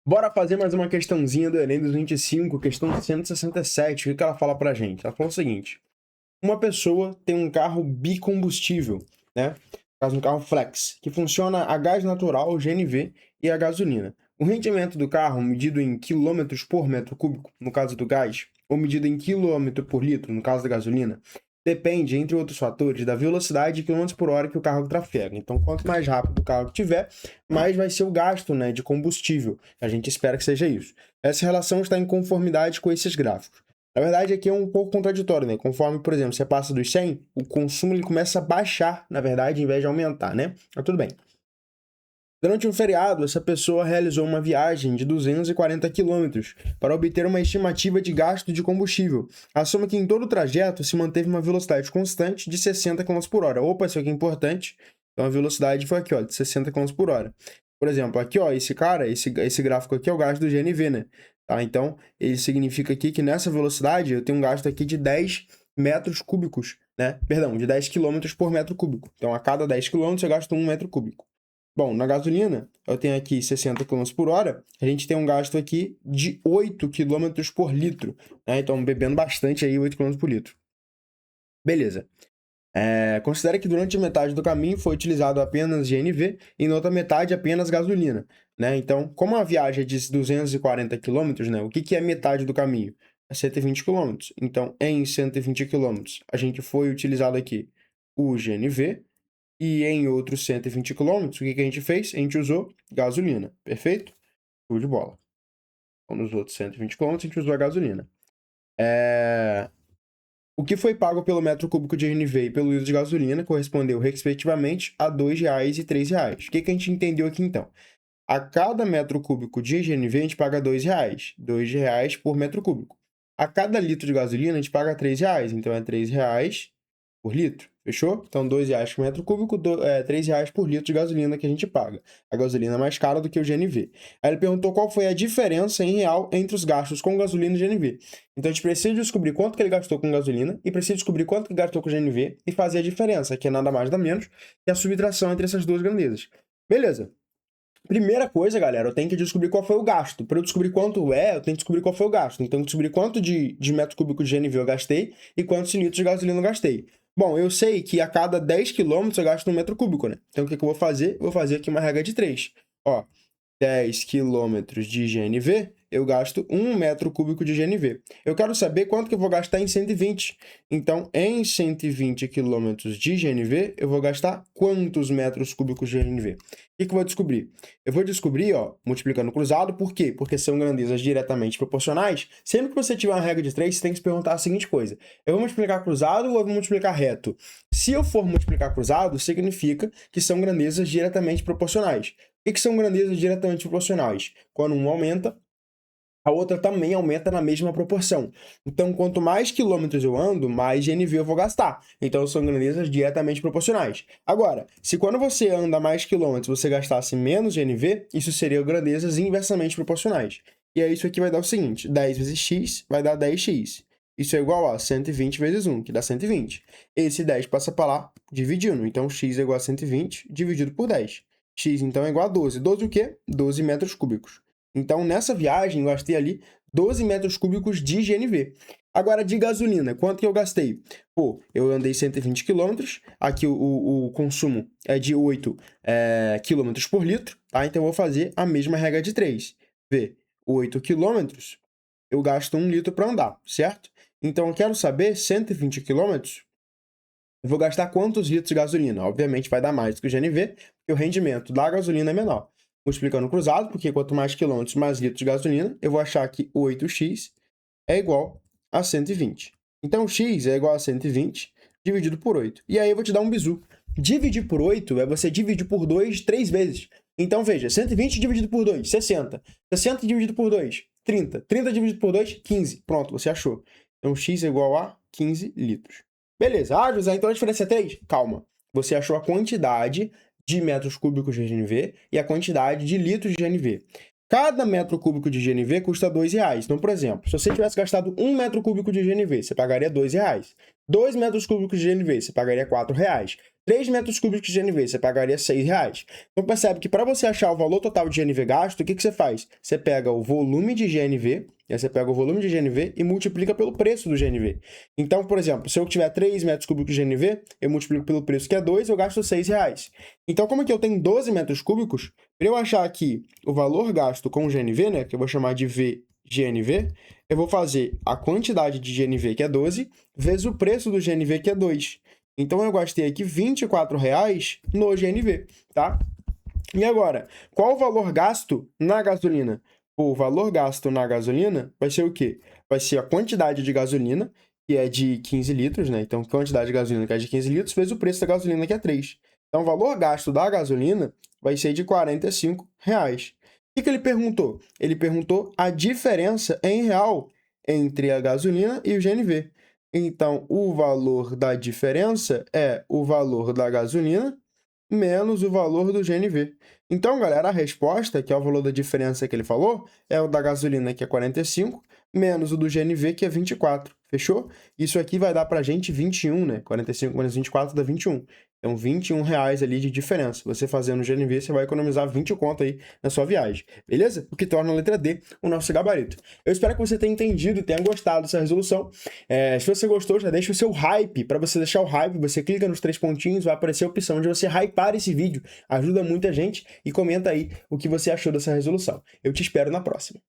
Bora fazer mais uma questãozinha do Enem 2025, questão 167. O que ela fala pra gente? Ela fala o seguinte: uma pessoa tem um carro bicombustível, né? No caso, um carro flex, que funciona a gás natural, GNV, e a gasolina. O rendimento do carro, medido em quilômetros por metro cúbico, no caso do gás, ou medido em quilômetro por litro, no caso da gasolina, depende, entre outros fatores, da velocidade de quilômetros por hora que o carro trafega. Então, quanto mais rápido o carro tiver, mais vai ser o gasto, né, de combustível. A gente espera que seja isso. Essa relação está em conformidade com esses gráficos. Na verdade, aqui é um pouco contraditório, né? Conforme, por exemplo, você passa dos 100, o consumo ele começa a baixar, na verdade, em vez de aumentar, né? Mas tudo bem. Durante um feriado, essa pessoa realizou uma viagem de 240 quilômetros para obter uma estimativa de gasto de combustível. Assuma que em todo o trajeto se manteve uma velocidade constante de 60 km por hora. Opa, isso aqui é importante. Então a velocidade foi aqui, ó, de 60 km por hora. Por exemplo, aqui, ó, esse gráfico aqui é o gasto do GNV, né? Tá? Então, ele significa aqui que nessa velocidade eu tenho um gasto aqui de 10 metros cúbicos, né? Perdão, de 10 km por metro cúbico. Então, a cada 10 km eu gasto 1 metro cúbico. Bom, na gasolina, eu tenho aqui 60 km por hora, a gente tem um gasto aqui de 8 km por litro, né? Então, bebendo bastante aí, 8 km por litro. Beleza. Considere que durante metade do caminho foi utilizado apenas GNV e na outra metade apenas gasolina, né? Então, como a viagem é de 240 km, né? O que é metade do caminho? É 120 km. Então, em 120 km, a gente foi utilizado aqui o GNV e em outros 120 km, o que a gente fez? A gente usou gasolina, perfeito? Show de bola. Então, nos outros 120 km, a gente usou a gasolina. O que foi pago pelo metro cúbico de GNV e pelo litro de gasolina correspondeu, respectivamente, a R$ 2,00 e R$ 3,00. O que a gente entendeu aqui, então? A cada metro cúbico de GNV, a gente paga R$ 2,00. R$ 2,00 por metro cúbico. A cada litro de gasolina, a gente paga R$ 3,00. Então, é R$ 3,00 por litro. Fechou? Então, R$ 2,00 por metro cúbico, R$ 3,00 por litro de gasolina que a gente paga. A gasolina é mais cara do que o GNV. Aí ele perguntou qual foi a diferença em real entre os gastos com gasolina e GNV. Então, a gente precisa descobrir quanto que ele gastou com gasolina e precisa descobrir quanto que gastou com GNV e fazer a diferença, que é nada mais nada menos que a subtração entre essas duas grandezas. Beleza. Primeira coisa, galera, eu tenho que descobrir qual foi o gasto. Para eu descobrir quanto eu tenho que descobrir qual foi o gasto. Então, descobrir quanto de metro cúbico de GNV eu gastei e quantos litros de gasolina eu gastei. Bom, eu sei que a cada 10 km eu gasto 1 metro cúbico, né? Então, o que eu vou fazer? Eu vou fazer aqui uma regra de 3. Ó, 10 km de GNV, eu gasto 1 metro cúbico de GNV. Eu quero saber quanto que eu vou gastar em 120. Então, em 120 km de GNV, eu vou gastar quantos metros cúbicos de GNV? O que eu vou descobrir? Eu vou descobrir, ó, multiplicando cruzado. Por quê? Porque são grandezas diretamente proporcionais. Sempre que você tiver uma regra de 3, você tem que se perguntar a seguinte coisa: eu vou multiplicar cruzado ou eu vou multiplicar reto? Se eu for multiplicar cruzado, significa que são grandezas diretamente proporcionais. O que são grandezas diretamente proporcionais? Quando um aumenta, a outra também aumenta na mesma proporção. Então, quanto mais quilômetros eu ando, mais GNV eu vou gastar. Então, são grandezas diretamente proporcionais. Agora, se quando você anda mais quilômetros você gastasse menos GNV, isso seria grandezas inversamente proporcionais. E aí, isso aqui vai dar o seguinte: 10 vezes x vai dar 10x. Isso é igual a 120 vezes 1, que dá 120. Esse 10 passa para lá, dividindo. Então, x é igual a 120 dividido por 10. X, então, é igual a 12. 12 o quê? 12 metros cúbicos. Então, nessa viagem, eu gastei ali 12 metros cúbicos de GNV. Agora, de gasolina, quanto que eu gastei? Pô, eu andei 120 km, aqui o consumo é de 8 km por litro, tá? Então, eu vou fazer a mesma regra de 3. Vê, 8 km, eu gasto 1 litro para andar, certo? Então, eu quero saber, 120 km, eu vou gastar quantos litros de gasolina? Obviamente vai dar mais do que o GNV, porque o rendimento da gasolina é menor. Multiplicando cruzado, porque quanto mais quilômetros, mais litros de gasolina, eu vou achar que 8x é igual a 120. Então, x é igual a 120 dividido por 8. E aí eu vou te dar um bizu. Dividir por 8 é você dividir por 2 3 vezes. Então, veja, 120 dividido por 2, 60. 60 dividido por 2, 30. 30 dividido por 2, 15. Pronto, você achou. Então, x é igual a 15 litros. Beleza. Ah, José, então a diferença é 3? Calma. Você achou a quantidade de metros cúbicos de GNV e a quantidade de litros de GNV. Cada metro cúbico de GNV custa R$ 2,00. Então, por exemplo, se você tivesse gastado 1 metro cúbico de GNV, você pagaria R$ 2,00. 2 metros cúbicos de GNV, você pagaria R$ 4,00. 3 metros cúbicos de GNV, você pagaria R$6. Então percebe que para você achar o valor total de GNV gasto, o que você faz? Você pega o volume de GNV, aí você pega o volume de GNV e multiplica pelo preço do GNV. Então, por exemplo, se eu tiver 3 metros cúbicos de GNV, eu multiplico pelo preço que é 2, eu gasto R$6. Então, como aqui eu tenho 12 metros cúbicos, para eu achar aqui o valor gasto com GNV, né, que eu vou chamar de VGNV, eu vou fazer a quantidade de GNV, que é 12, vezes o preço do GNV, que é 2. Então, eu gastei aqui R$24 no GNV, tá? E agora, qual o valor gasto na gasolina? O valor gasto na gasolina vai ser o quê? Vai ser a quantidade de gasolina, que é de 15 litros, né? Então, quantidade de gasolina que é de 15 litros, vezes o preço da gasolina, que é 3. Então, o valor gasto da gasolina vai ser de R$45. O que ele perguntou? Ele perguntou a diferença em real entre a gasolina e o GNV. Então, o valor da diferença é o valor da gasolina menos o valor do GNV. Então, galera, a resposta, que é o valor da diferença que ele falou, é o da gasolina, que é 45, menos o do GNV, que é 24. Fechou? Isso aqui vai dar pra gente 21, né? 45 menos 24 dá 21. Então, R$21 ali de diferença. Você fazendo o GNV, você vai economizar 20 conto aí na sua viagem. Beleza? O que torna a letra D o nosso gabarito. Eu espero que você tenha entendido e tenha gostado dessa resolução. Se você gostou, já deixa o seu hype. Para você deixar o hype, você clica nos 3 pontinhos, vai aparecer a opção de você hypar esse vídeo. Ajuda muita gente e comenta aí o que você achou dessa resolução. Eu te espero na próxima.